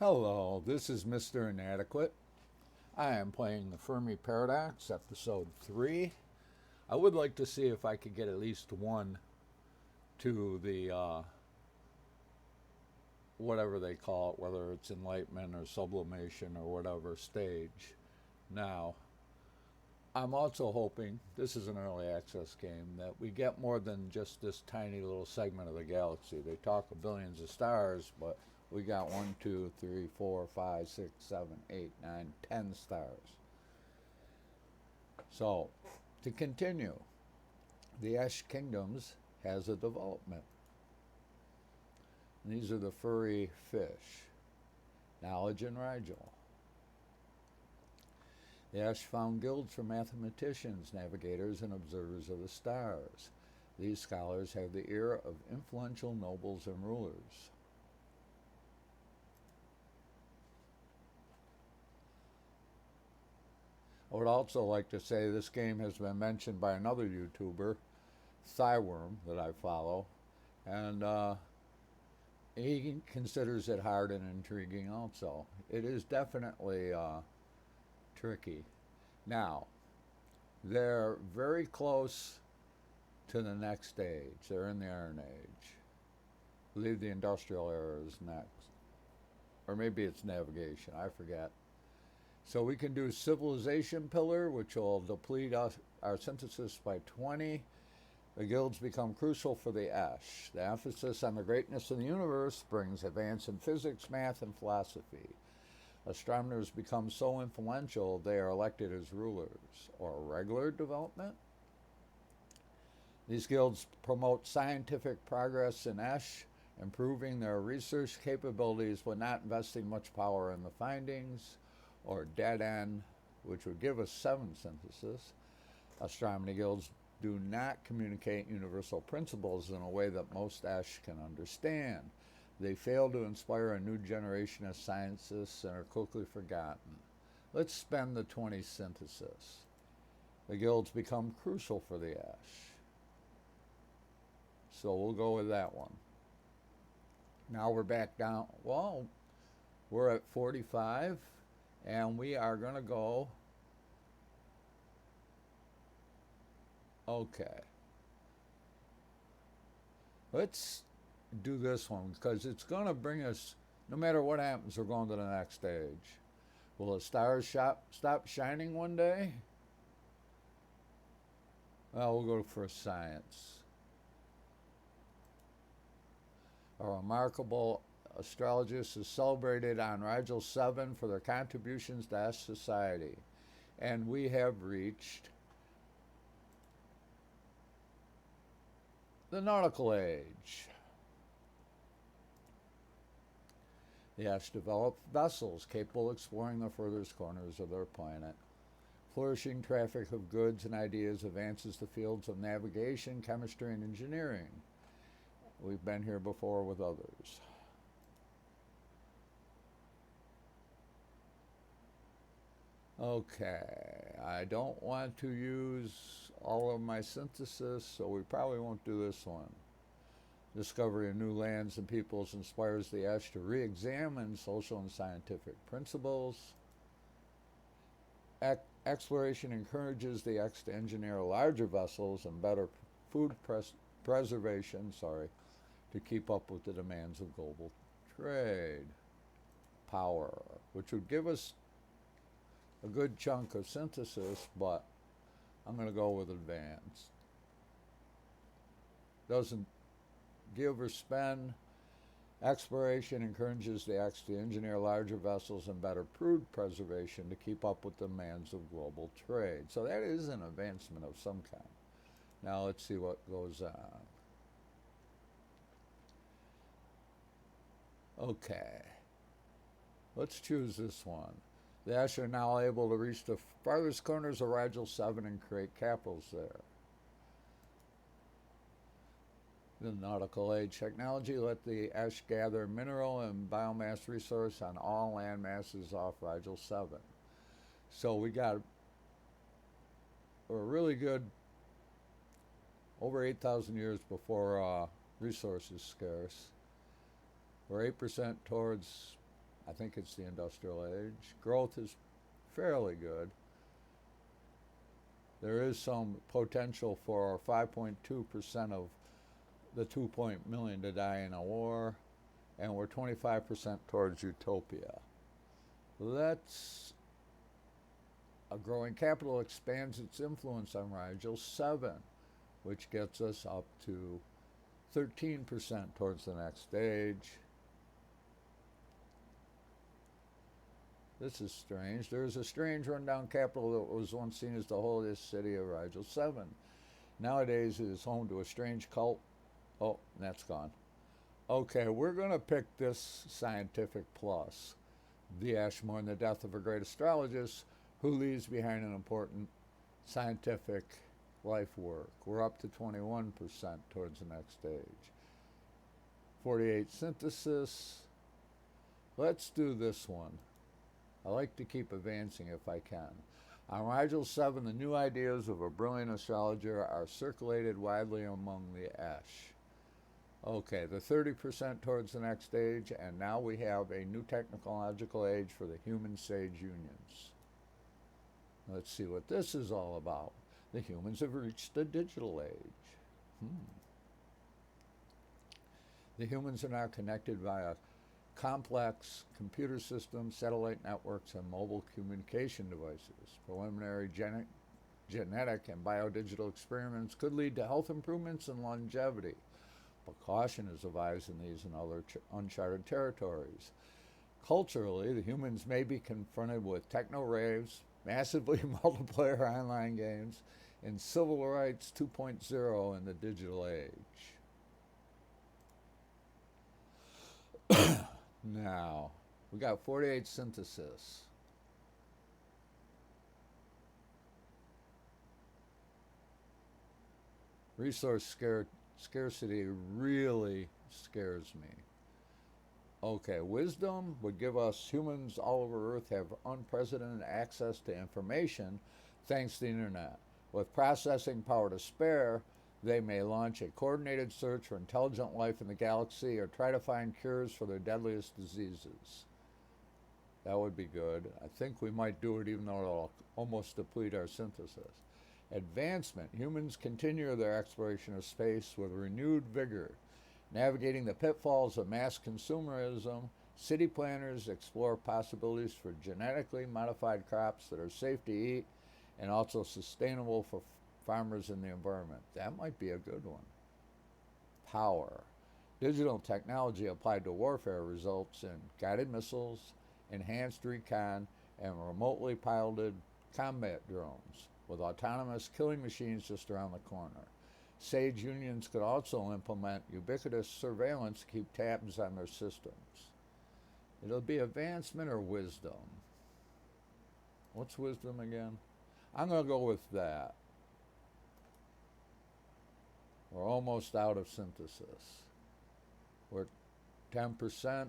Hello, this is Mr. Inadequate. I am playing the Fermi Paradox, episode 3. I would like to see if I could get at least one to the whatever they call it, whether it's enlightenment or sublimation or whatever stage. Now, I'm also hoping, this is an early access game, that we get more than just this tiny little segment of the galaxy. They talk of billions of stars, but we got 1, 2, 3, 4, 5, 6, 7, 8, 9, 10 stars. So, to continue, the Ash Kingdoms has a development. And these are the furry fish, Knowledge and Rigel. The Ash found guilds for mathematicians, navigators, and observers of the stars. These scholars have the ear of influential nobles and rulers. I would also like to say this game has been mentioned by another YouTuber, Cyworm, that I follow, and he considers it hard and intriguing also. It is definitely tricky. Now, they're very close to the next stage. They're in the Iron Age. I believe the Industrial Era is next. Or maybe it's navigation, I forget. So we can do Civilization Pillar, which will deplete our synthesis by 20. The guilds become crucial for the Ash. The emphasis on the greatness of the universe brings advance in physics, math, and philosophy. Astronomers become so influential they are elected as rulers. Or regular development. These guilds promote scientific progress in Ash, improving their research capabilities but not investing much power in the findings. Or dead end, which would give us 7 synthesis. Astronomy guilds do not communicate universal principles in a way that most Ash can understand. They fail to inspire a new generation of scientists and are quickly forgotten. Let's spend the 20 synthesis. The guilds become crucial for the Ash. So we'll go with that one. Now we're back down. Well, we're at 45. And we are going to go, okay, let's do this one because it's going to bring us, no matter what happens, we're going to the next stage. Will the stars stop shining one day? Well, we'll go for science. A remarkable astrologist is celebrated on Rigel 7 for their contributions to Ash society. And we have reached the Nautical Age. The Ash developed vessels capable of exploring the furthest corners of their planet. Flourishing traffic of goods and ideas advances the fields of navigation, chemistry, and engineering. We've been here before with others. Okay, I don't want to use all of my synthesis, so we probably won't do this one. Discovery of new lands and peoples inspires the Ash to re-examine social and scientific principles. Exploration encourages the X to engineer larger vessels and better food preservation, to keep up with the demands of global trade. Power, which would give us a good chunk of synthesis, but I'm going to go with advanced. Doesn't give or spend. Exploration encourages the X to engineer larger vessels and better food preservation to keep up with the demands of global trade. So that is an advancement of some kind. Now let's see what goes on. Okay. Let's choose this one. The Ash are now able to reach the farthest corners of Rigel 7 and create capitals there. The Nautical Age technology let the Ash gather mineral and biomass resource on all land masses off Rigel 7. So we got a really good, over 8,000 years before resources scarce. We're 8% towards I think it's the Industrial Age. Growth is fairly good. There is some potential for 5.2% of the 2 million to die in a war, and we're 25% towards utopia. That's a growing capital expands its influence on Rigel 7, which gets us up to 13% towards the next stage. This is strange. There's a strange rundown capital that was once seen as the holiest city of Rigel 7. Nowadays it is home to a strange cult. Oh, that's gone. Okay, we're going to pick this scientific plus. The Ashmore and the death of a great astrologist who leaves behind an important scientific life work. We're up to 21% towards the next stage. 48 synthesis. Let's do this one. I like to keep advancing if I can. On Rigel 7, the new ideas of a brilliant astrologer are circulated widely among the Esh. Okay, the 30% towards the next stage, and now we have a new technological age for the human sage unions. Let's see what this is all about. The humans have reached the digital age. The humans are now connected via complex computer systems, satellite networks, and mobile communication devices. Preliminary genetic and biodigital experiments could lead to health improvements and longevity. But caution is advised in these and other uncharted territories. Culturally, the humans may be confronted with techno raves, massively multiplayer online games, and civil rights 2.0 in the digital age. Now, we got 48 synthesis. Resource scarcity really scares me. Okay, wisdom would give us humans all over Earth have unprecedented access to information thanks to the internet. With processing power to spare, they may launch a coordinated search for intelligent life in the galaxy or try to find cures for their deadliest diseases. That would be good. I think we might do it even though it'll almost deplete our synthesis. Advancement. Humans continue their exploration of space with renewed vigor. Navigating the pitfalls of mass consumerism, city planners explore possibilities for genetically modified crops that are safe to eat and also sustainable for farmers and the environment. That might be a good one. Power. Digital technology applied to warfare results in guided missiles, enhanced recon, and remotely piloted combat drones, with autonomous killing machines just around the corner. Sage unions could also implement ubiquitous surveillance to keep tabs on their systems. It'll be advancement or wisdom. What's wisdom again? I'm going to go with that. We're almost out of synthesis. We're 10%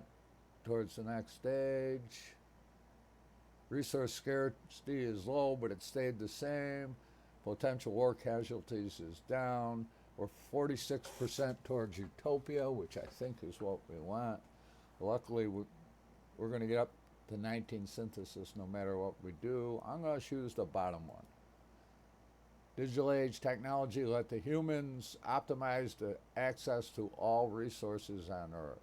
towards the next stage. Resource scarcity is low, but it stayed the same. Potential war casualties is down. We're 46% towards utopia, which I think is what we want. Luckily, we're going to get up to 19 synthesis no matter what we do. I'm going to choose the bottom one. Digital age technology let the humans optimize the access to all resources on Earth.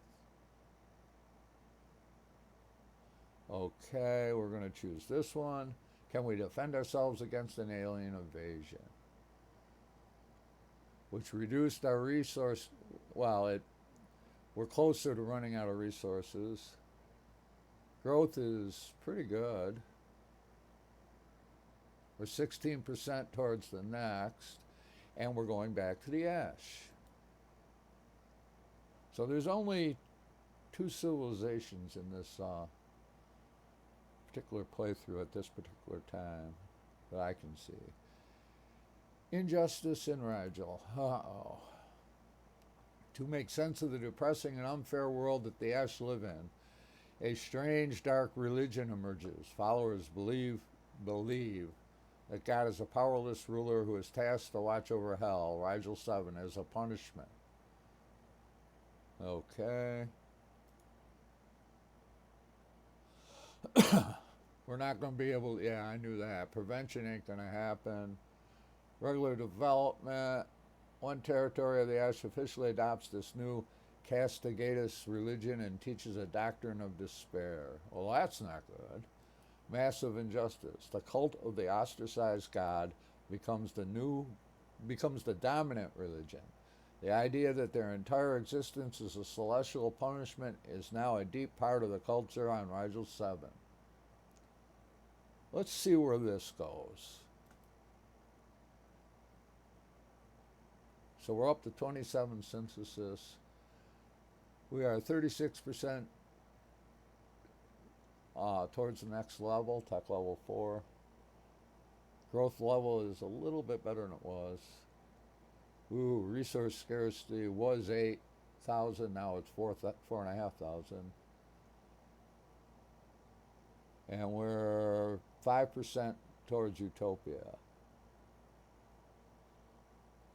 Okay, we're going to choose this one. Can we defend ourselves against an alien invasion? Which reduced our resource, we're closer to running out of resources. Growth is pretty good. We're 16% towards the next, and we're going back to the ash. So there's only 2 civilizations in this particular playthrough at this particular time that I can see. Injustice in Rigel. Uh-oh. To make sense of the depressing and unfair world that the Ash live in, a strange dark religion emerges. Followers believe that God is a powerless ruler who is tasked to watch over hell, Rigel 7, as a punishment. Okay. We're not going to be able, yeah, I knew that. Prevention ain't going to happen. Regular development. One territory of the Ash officially adopts this new castigatus religion and teaches a doctrine of despair. Well, that's not good. Massive injustice. The cult of the ostracized god becomes the dominant religion. The idea that their entire existence is a celestial punishment is now a deep part of the culture on Rigel 7. Let's see where this goes. So we're up to 27 synthesis. We are 36% towards the next level, tech level 4. Growth level is a little bit better than it was. Ooh, resource scarcity was 8,000, now it's 4,500. And we're 5% towards utopia.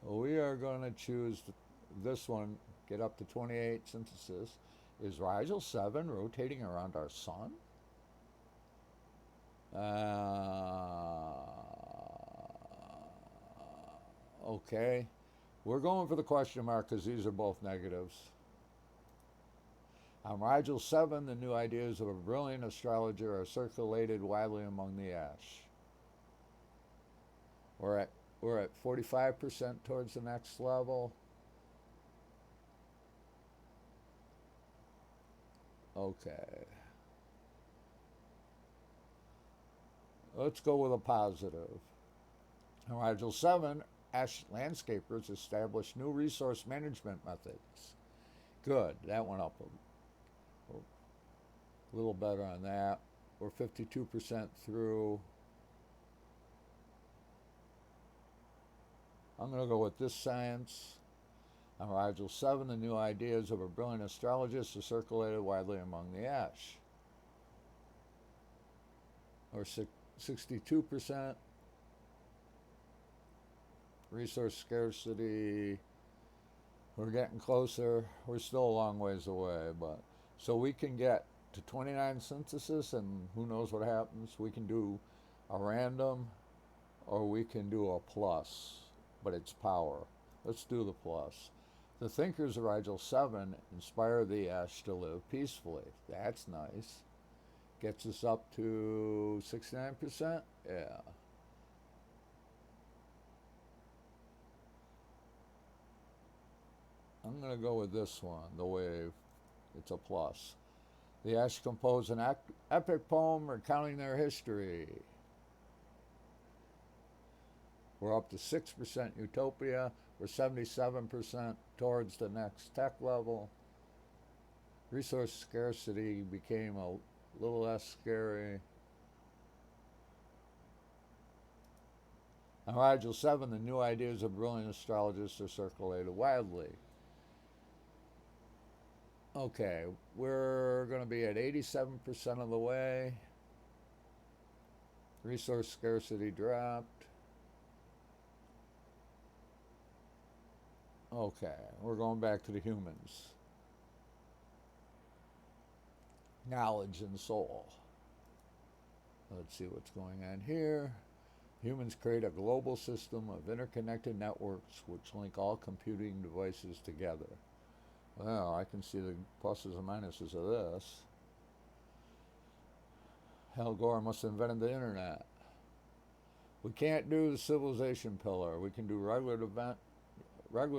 We are going to choose this one, get up to 28 synthesis. Is Rigel 7 rotating around our sun? Okay. We're going for the question mark because these are both negatives. On Rigel 7, the new ideas of a brilliant astrologer are circulated widely among the ash. We're at 45% towards the next level. Okay. Let's go with a positive. On Rigel 7, ash landscapers established new resource management methods. Good, that went up a little better on that. We're 52% through. I'm going to go with this science. On Rigel 7, the new ideas of a brilliant astrologist are circulated widely among the ash. Or 62%. Resource scarcity, we're getting closer. We're still a long ways away, but so we can get to 29 synthesis, and who knows what happens. We can do a random, or we can do a plus, but it's power. Let's do the plus. The thinkers of Rigel 7 inspire the ash to live peacefully. That's nice. Gets us up to 69%. Yeah. I'm going to go with this one, the wave. It's a plus. The ash compose an epic poem recounting their history. We're up to 6% utopia. We're 77% towards the next tech level. Resource scarcity became a little less scary. On Rigel 7, the new ideas of brilliant astrologists are circulated widely. Okay, we're going to be at 87% of the way. Resource scarcity dropped. Okay, we're going back to the humans. Knowledge and soul. Let's see what's going on here. Humans create a global system of interconnected networks which link all computing devices together. Well, I can see the pluses and minuses of this. Al Gore must have invented the internet. We can't do the civilization pillar. We can do regular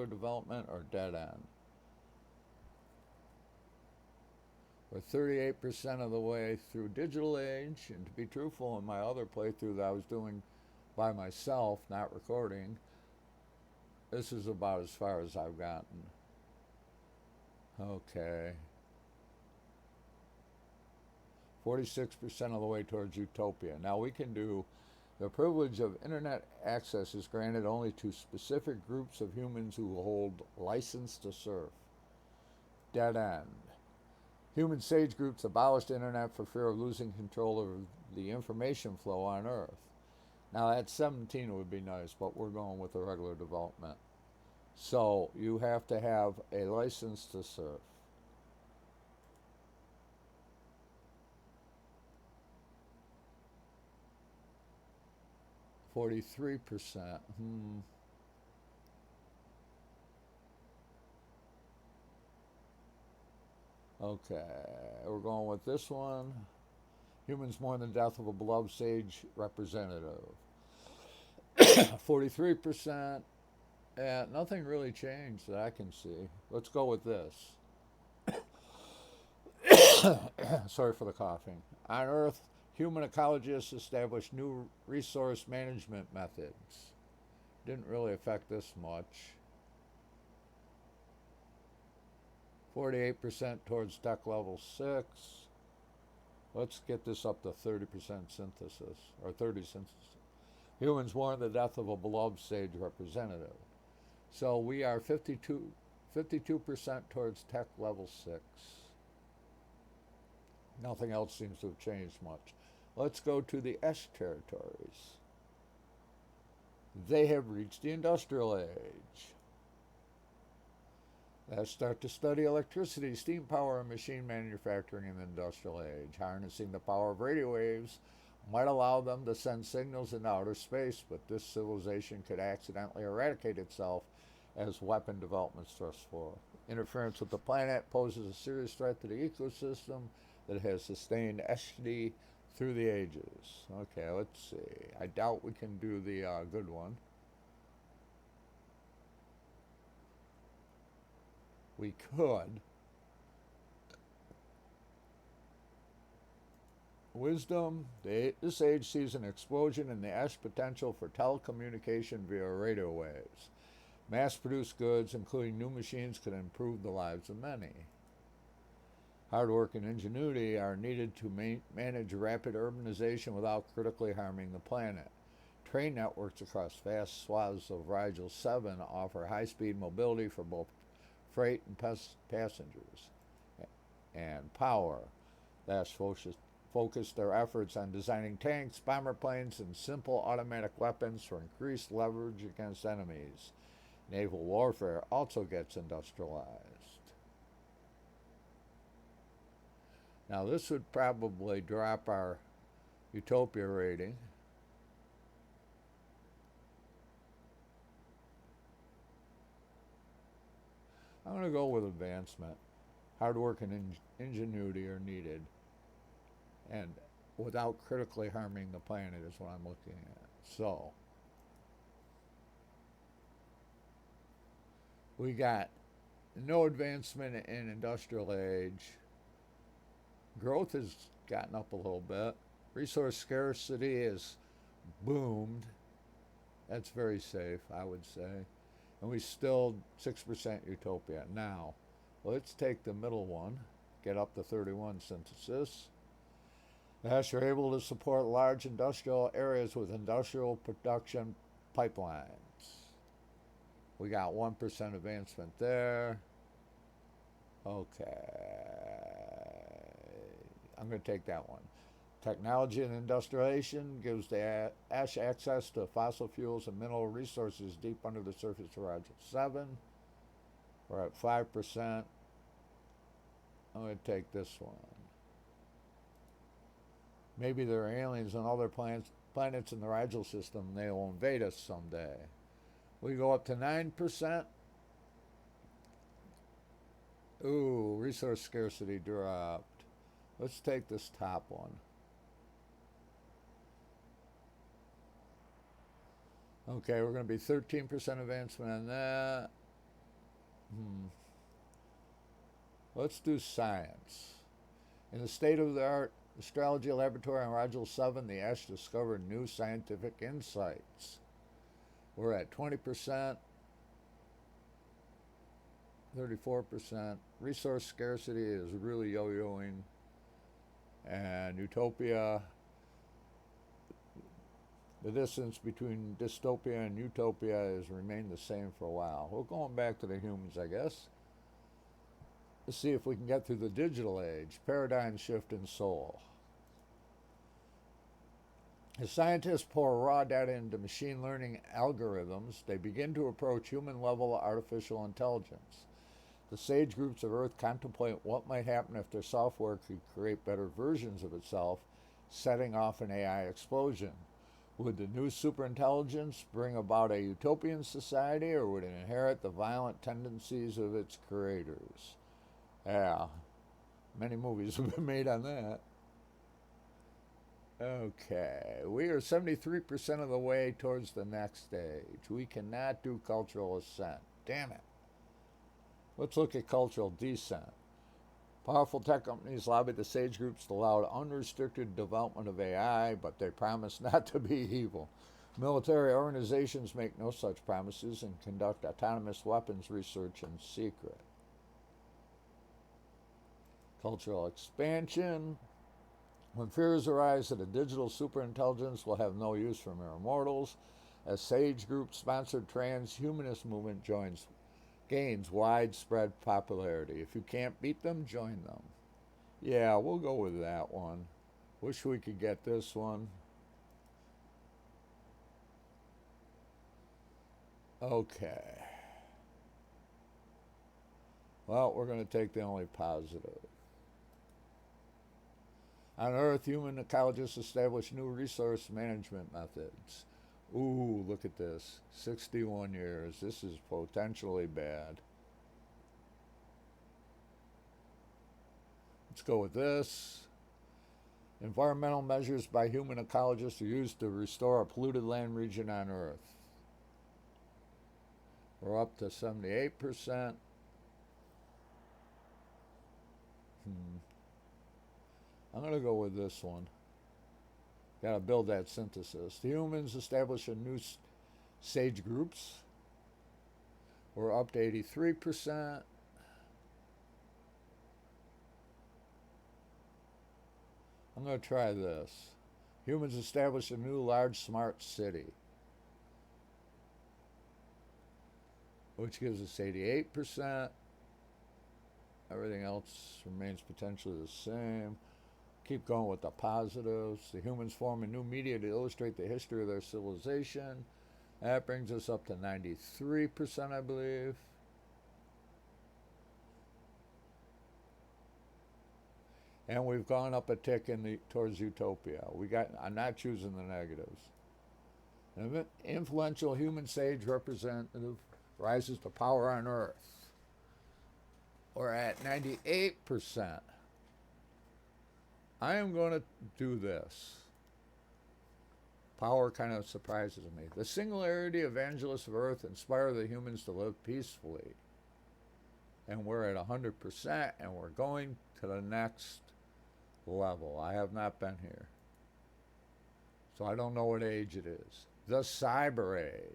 development or dead end. We're 38% of the way through Digital Age, and to be truthful, in my other playthrough that I was doing by myself, not recording, this is about as far as I've gotten. Okay. 46% of the way towards utopia. Now we can do the privilege of internet access is granted only to specific groups of humans who hold license to surf. Dead end. Human sage groups abolished the internet for fear of losing control of the information flow on Earth. Now at 17 would be nice, but we're going with the regular development. So you have to have a license to surf. 43%. Okay, we're going with this one. Humans mourn the death of a beloved sage representative. 43%. Yeah, nothing really changed that I can see. Let's go with this. Sorry for the coughing. On Earth, human ecologists established new resource management methods. Didn't really affect this much. 48% towards tech level 6. Let's get this up to 30% synthesis, or 30 synthesis. Humans mourn the death of a beloved sage representative. So we are 52% towards tech level 6. Nothing else seems to have changed much. Let's go to the S territories. They have reached the industrial age. Let's start to study electricity, steam power, and machine manufacturing in the industrial age. Harnessing the power of radio waves might allow them to send signals into outer space, but this civilization could accidentally eradicate itself as weapon developments thrust forward. Interference with the planet poses a serious threat to the ecosystem that has sustained SD through the ages. Okay, let's see. I doubt we can do the good one. We could. Wisdom. This age sees an explosion in the S potential for telecommunication via radio waves. Mass-produced goods, including new machines, could improve the lives of many. Hard work and ingenuity are needed to manage rapid urbanization without critically harming the planet. Train networks across vast swaths of Rigel 7 offer high-speed mobility for both freight and passengers. And power. That's focused their efforts on designing tanks, bomber planes, and simple automatic weapons for increased leverage against enemies. Naval warfare also gets industrialized. Now this would probably drop our utopia rating. I'm going to go with advancement. Hard work and ingenuity are needed, and without critically harming the planet is what I'm looking at. So we got no advancement in industrial age. Growth has gotten up a little bit. Resource scarcity has boomed. That's very safe, I would say. And we still 6% utopia. Now, let's take the middle one, get up to 31 synthesis. Thus, you're able to support large industrial areas with industrial production pipelines. We got 1% advancement there. Okay. I'm going to take that one. Technology and industrialization gives the Ash access to fossil fuels and mineral resources deep under the surface of Rigel 7. We're at 5%. I'm going to take this one. Maybe there are aliens on other planets in the Rigel system. They will invade us someday. We go up to 9%. Ooh, resource scarcity dropped. Let's take this top one. Okay, we're going to be 13% advancement on that. Let's do science. In the state-of-the-art astrology laboratory on Rigel 7, the Ash discovered new scientific insights. We're at 20%, 34%. Resource scarcity is really yo-yoing. And utopia, the distance between dystopia and utopia has remained the same for a while. We're going back to the humans, I guess. Let's see if we can get through the digital age. Paradigm shift in soul. As scientists pour raw data into machine learning algorithms, they begin to approach human-level artificial intelligence. The sage groups of Earth contemplate what might happen if their software could create better versions of itself, setting off an AI explosion. Would the new superintelligence bring about a utopian society, or would it inherit the violent tendencies of its creators? Yeah, many movies have been made on that. Okay, we are 73% of the way towards the next stage. We cannot do cultural ascent. Damn it. Let's look at cultural descent. Powerful tech companies lobby the sage groups to allow unrestricted development of AI, but they promise not to be evil. Military organizations make no such promises and conduct autonomous weapons research in secret. Cultural expansion. When fears arise that a digital superintelligence will have no use for mere mortals, a sage group sponsored transhumanist movement gains widespread popularity. If you can't beat them, join them. Yeah, we'll go with that one. Wish we could get this one. Okay. Well, we're going to take the only positive. On Earth, human ecologists established new resource management methods. Ooh, look at this. 61 years. This is potentially bad. Let's go with this. Environmental measures by human ecologists are used to restore a polluted land region on Earth. We're up to 78%. I'm going to go with this one. Got to build that synthesis. The humans establish a new sage groups. We're up to 83%. I'm going to try this. Humans establish a new large smart city, which gives us 88%. Everything else remains potentially the same. Keep going with the positives. The humans form a new media to illustrate the history of their civilization. That brings us up to 93%, I believe. And we've gone up a tick towards utopia. I'm not choosing the negatives. An influential human sage representative rises to power on Earth. We're at 98%. I am going to do this. Power kind of surprises me. The singularity evangelists of Earth inspire the humans to live peacefully. And we're at 100%, and we're going to the next level. I have not been here, so I don't know what age it is. The Cyber Age.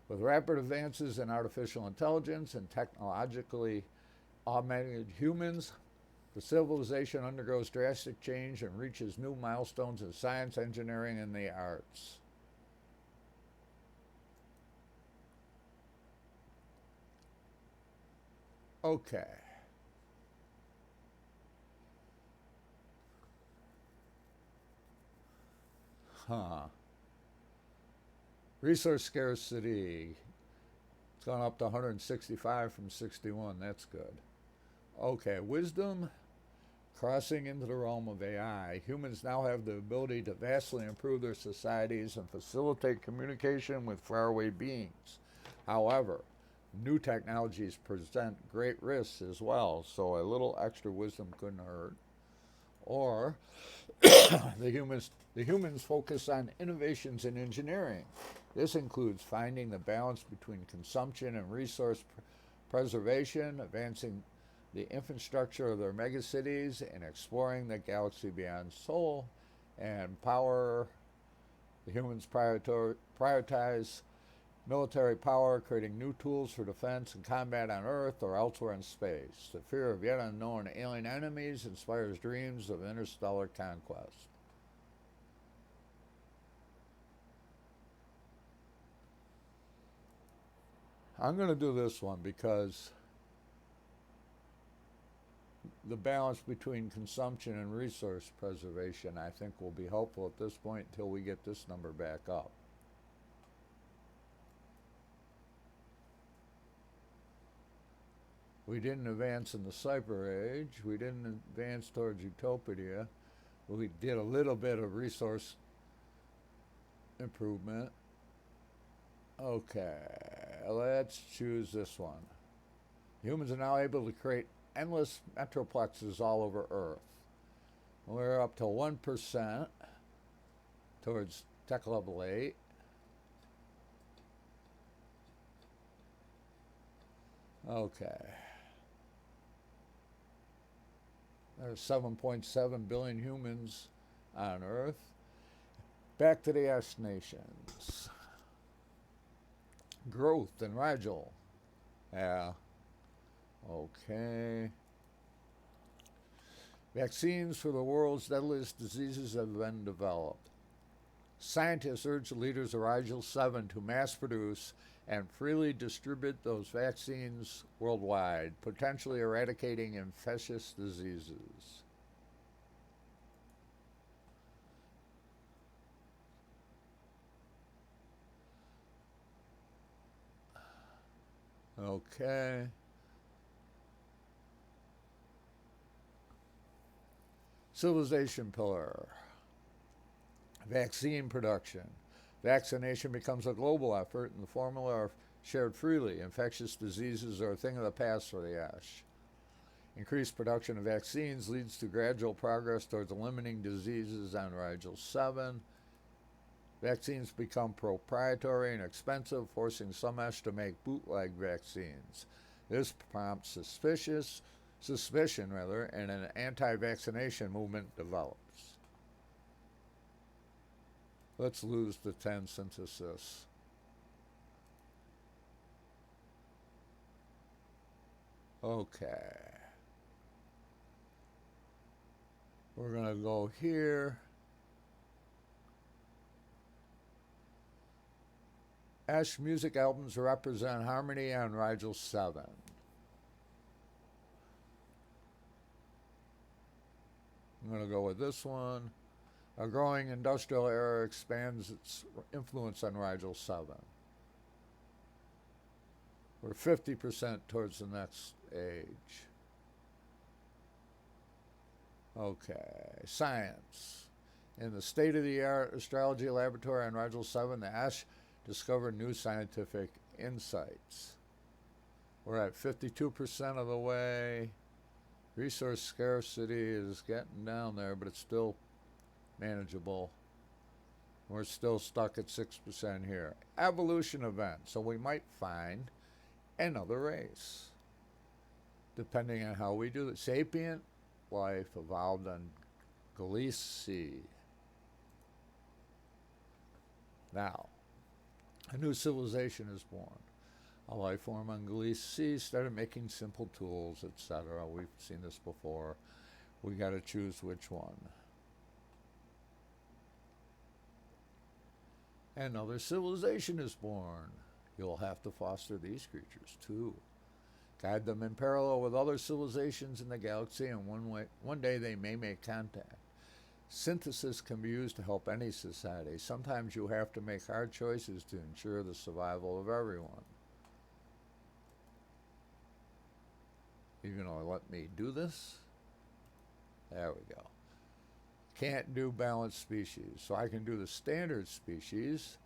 With rapid advances in artificial intelligence and technologically augmented humans, the civilization undergoes drastic change and reaches new milestones in science, engineering, and the arts. Okay. Resource scarcity. It's gone up to 165 from 61. That's good. Okay, wisdom. Crossing into the realm of AI, humans now have the ability to vastly improve their societies and facilitate communication with faraway beings. However, new technologies present great risks as well, so a little extra wisdom couldn't hurt. Or the humans focus on innovations in engineering. This includes finding the balance between consumption and resource preservation, advancing the infrastructure of their megacities, and exploring the galaxy beyond Sol. And power, the humans prioritize military power, creating new tools for defense and combat on Earth or elsewhere in space. The fear of yet unknown alien enemies inspires dreams of interstellar conquest. I'm going to do this one because the balance between consumption and resource preservation, I think, will be helpful at this point until we get this number back up. We didn't advance in the Cyber Age. We didn't advance towards Utopia. We did a little bit of resource improvement. Okay, let's choose this one. Humans are now able to create endless metroplexes all over Earth. We're up to 1% towards tech level 8. Okay. There's 7.7 billion humans on Earth. Back to the S nations. Growth and Rigel. Yeah. Okay. Vaccines for the world's deadliest diseases have been developed. Scientists urge the leaders of Rigel 7 to mass produce and freely distribute those vaccines worldwide, potentially eradicating infectious diseases. Okay. Civilization pillar. Vaccine production. Vaccination becomes a global effort, and the formula are shared freely. Infectious diseases are a thing of the past for the Ash. Increased production of vaccines leads to gradual progress towards eliminating diseases on Rigel 7. Vaccines become proprietary and expensive, forcing some Ash to make bootleg vaccines. This prompts suspicion, and an anti-vaccination movement develops. Let's lose the 10 synthesis. Okay. We're going to go here. Ash music albums represent harmony on Rigel 7. I'm going to go with this one. A growing industrial era expands its influence on Rigel 7. We're 50% towards the next age. Okay, science. In the state-of-the-art astrology laboratory on Rigel 7, the Ash discovered new scientific insights. We're at 52% of the way. Resource scarcity is getting down there, but it's still manageable. We're still stuck at 6% here. Evolution event. So we might find another race, depending on how we do it. Sapient life evolved on Gliese C. Now, a new civilization is born. A life form on Gliese C started making simple tools, etc. We've seen this before. We got to choose which one. Another civilization is born. You'll have to foster these creatures too. Guide them in parallel with other civilizations in the galaxy, and one day they may make contact. Synthesis can be used to help any society. Sometimes you have to make hard choices to ensure the survival of everyone. You're going to let me do this? There we go. Can't do balanced species. So I can do the standard species,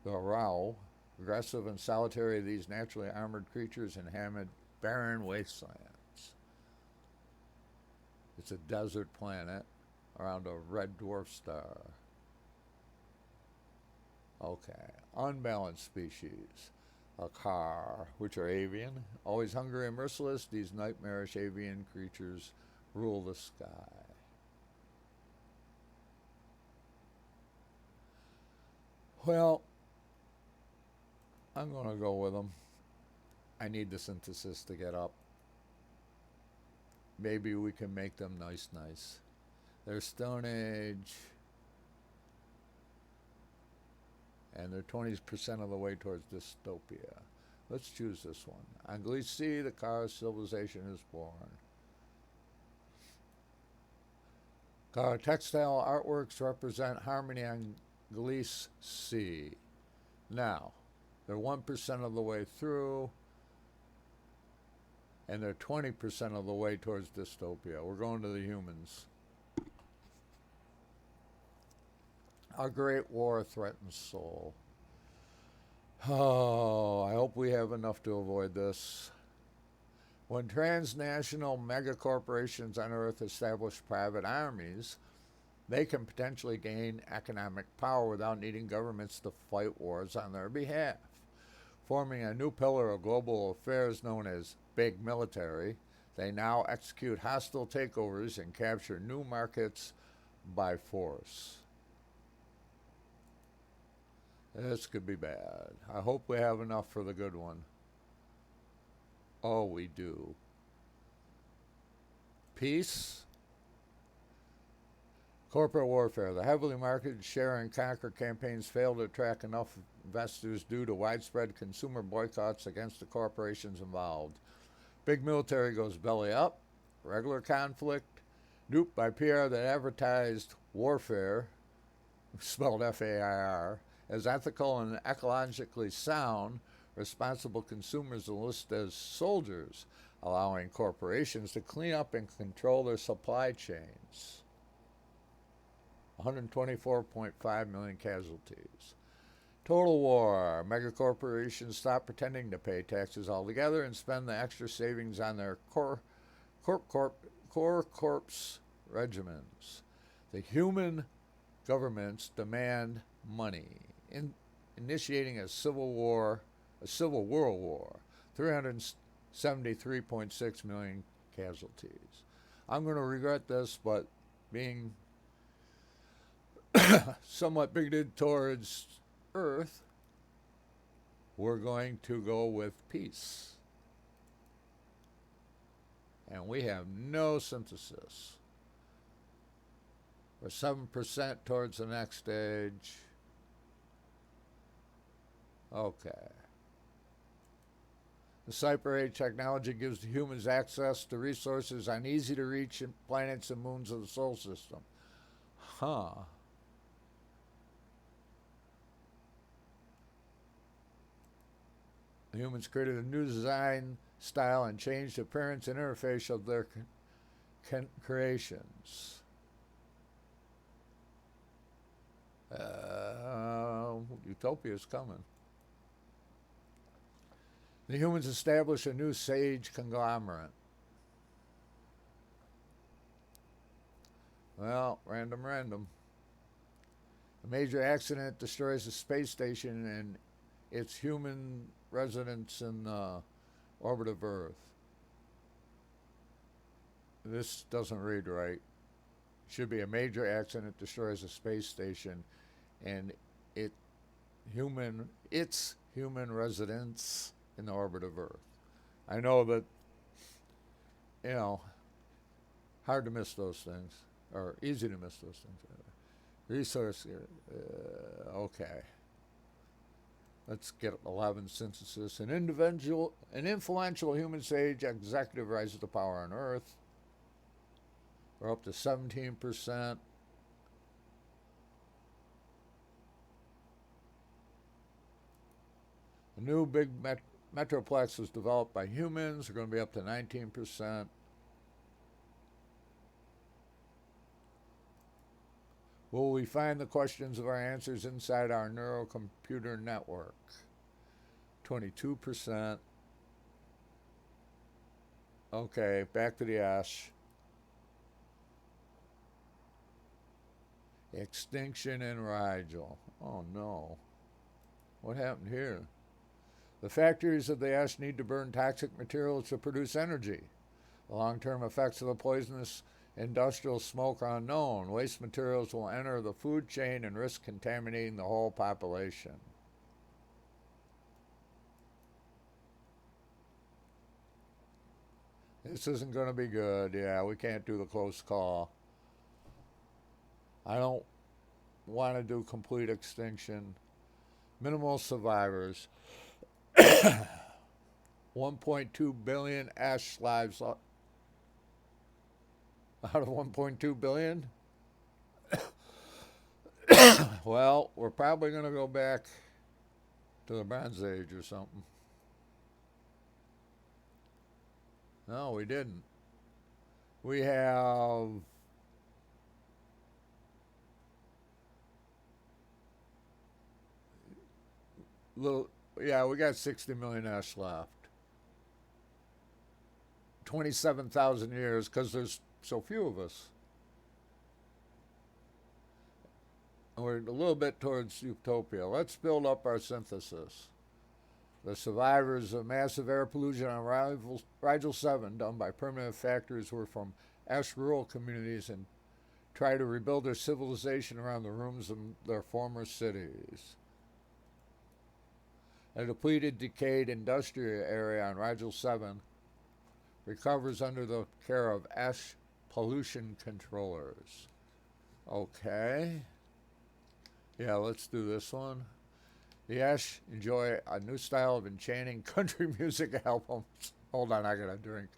the Rao, aggressive and solitary. These naturally armored creatures inhabit barren wastelands. It's a desert planet around a red dwarf star. Okay, unbalanced species. A car, which are avian, always hungry and merciless. These nightmarish avian creatures rule the sky. Well, I'm going to go with them. I need the synthesis to get up. Maybe we can make them nice. They're Stone Age, and they're 20% of the way towards dystopia. Let's choose this one. On Gliese C, the car civilization is born. Car textile artworks represent harmony on Gliese C. Now, they're 1% of the way through. and they're 20% of the way towards dystopia. We're going to the humans. A great war threatens soul. Oh, I hope we have enough to avoid this. When transnational megacorporations on Earth establish private armies, they can potentially gain economic power without needing governments to fight wars on their behalf. Forming a new pillar of global affairs known as Big Military, they now execute hostile takeovers and capture new markets by force. This could be bad. I hope we have enough for the good one. Oh, we do. Peace. Corporate warfare. The heavily marketed share and conquer campaigns fail to attract enough investors due to widespread consumer boycotts against the corporations involved. Big military goes belly up. Regular conflict. Duped by PR that advertised warfare, spelled F-A-I-R, as ethical and ecologically sound. Responsible consumers enlisted as soldiers, allowing corporations to clean up and control their supply chains. 124.5 million casualties. Total war. Megacorporations stop pretending to pay taxes altogether and spend the extra savings on their core corpse regimens. The human governments demand money, initiating a civil world war. 373.6 million casualties. I'm going to regret this, but being somewhat bigoted towards Earth, we're going to go with peace. And we have no synthesis. We're 7% towards the next stage. Okay. The Cyber Age technology gives humans access to resources on easy-to-reach planets and moons of the solar system. Huh. The humans created a new design style and changed the appearance and interface of their creations. Utopia is coming. The humans establish a new sage conglomerate. Well, random. A major accident destroys the space station and its human residents in the orbit of Earth. This doesn't read right. Should be a major accident destroys a space station and its human residents in the orbit of Earth. I know that, hard to miss those things, or easy to miss those things. Resource, okay. Let's get 11 synthesis. An influential human sage executive rises to power on Earth. We're up to 17%. A new big metroplex was developed by humans. We're going to be up to 19%. Will we find the questions of our answers inside our neurocomputer network? 22%. Okay, back to the ash. Extinction and Rigel. Oh no. What happened here? The factories of the ash need to burn toxic materials to produce energy. The long-term effects of the poisonous industrial smoke are unknown. Waste materials will enter the food chain and risk contaminating the whole population. This isn't going to be good. Yeah, we can't do the close call. I don't want to do complete extinction. Minimal survivors. 1.2 billion ash lives out of 1.2 billion. Well, we're probably going to go back to the Bronze Age or something. No, we didn't. We have little. Yeah, we got 60 million ash left. 27,000 years because there's so few of us. And we're a little bit towards utopia. Let's build up our synthesis. The survivors of massive air pollution on Rigel 7 done by permanent factories were from ash rural communities and try to rebuild their civilization around the ruins of their former cities. A depleted, decayed industrial area on Rigel 7 recovers under the care of ash pollution controllers. Okay. Yeah, let's do this one. The Ash enjoy a new style of enchanting country music albums. Hold on, I got a drink.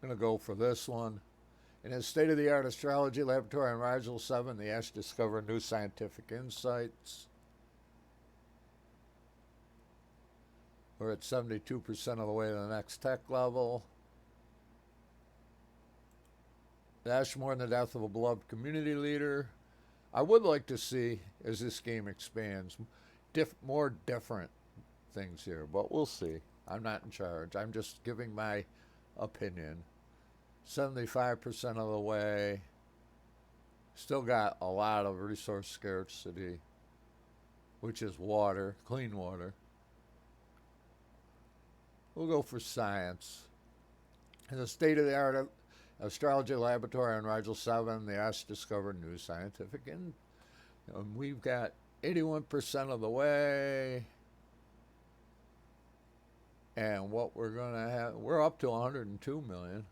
I'm going to go for this one. In a state-of-the-art astrology laboratory on Rigel 7, the Ash discovered new scientific insights. We're at 72% of the way to the next tech level. The Ash mourn the death of a beloved community leader. I would like to see, as this game expands, more different things here, but we'll see. I'm not in charge. I'm just giving my opinion. 75% of the way. Still got a lot of resource scarcity, which is water, clean water. We'll go for science. In the state-of-the-art astrology laboratory on Rigel 7, the Ash discovered new scientific and we've got 81% of the way. And what we're going to have, we're up to 102 million.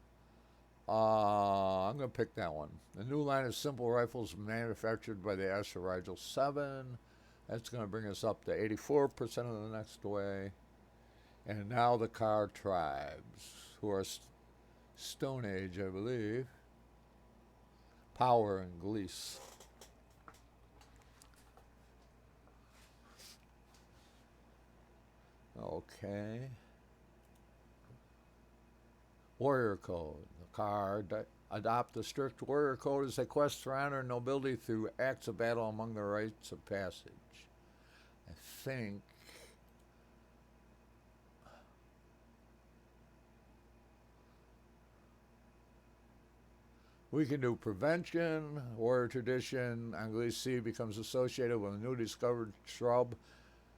I'm going to pick that one. The new line of simple rifles manufactured by the Ash of Rigel 7. That's going to bring us up to 84% of the next way. And now the car tribes, who are Stone Age, I believe. Power and Gleese. Okay. Warrior Code. The car adopt the strict warrior code as they quest for honor and nobility through acts of battle among the rites of passage. I think we can do prevention. Warrior tradition. Anglais becomes associated with a new discovered shrub,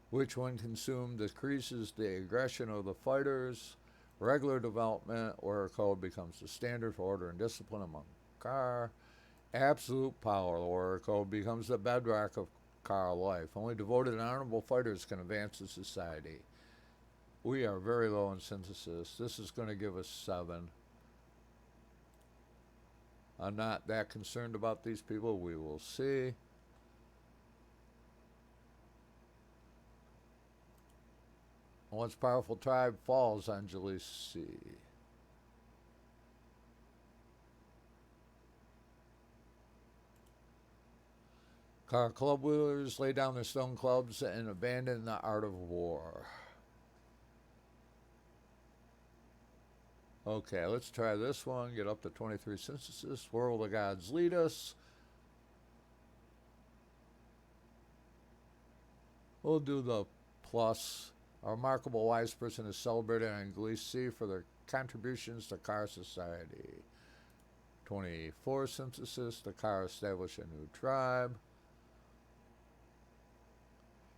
which when consumed decreases the aggression of the fighters. Regular development. Warrior code becomes the standard for order and discipline among Car. Absolute power. The warrior code becomes the bedrock of Car life. Only devoted and honorable fighters can advance the society. We are very low in synthesis. This is going to give us 7. I'm not that concerned about these people. We will see. Once powerful tribe falls on Jalisi. Car club wielders lay down their stone clubs and abandon the art of war. Okay, let's try this one. Get up to 23 synthesis. Where will the gods lead us? We'll do the plus. A remarkable wise person is celebrated on Gleese for their contributions to Car society. 24 synthesis. The Car establish a new tribe.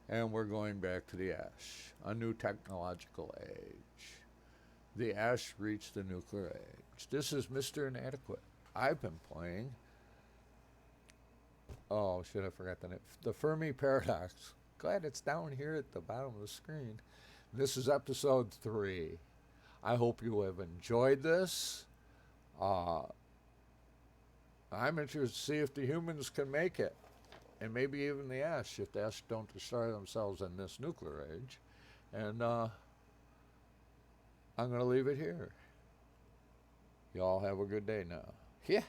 And we're going back to the Ash. A new technological age. The Ash reached the nuclear age. This is Mr. Inadequate. I've been playing. Oh, shit, I forgot the name. The Fermi Paradox. Glad it's down here at the bottom of the screen. This is episode 3. I hope you have enjoyed this. I'm interested to see if the humans can make it. And maybe even the Ash, if the Ash don't destroy themselves in this nuclear age. And I'm going to leave it here. Y'all have a good day now. Yeah.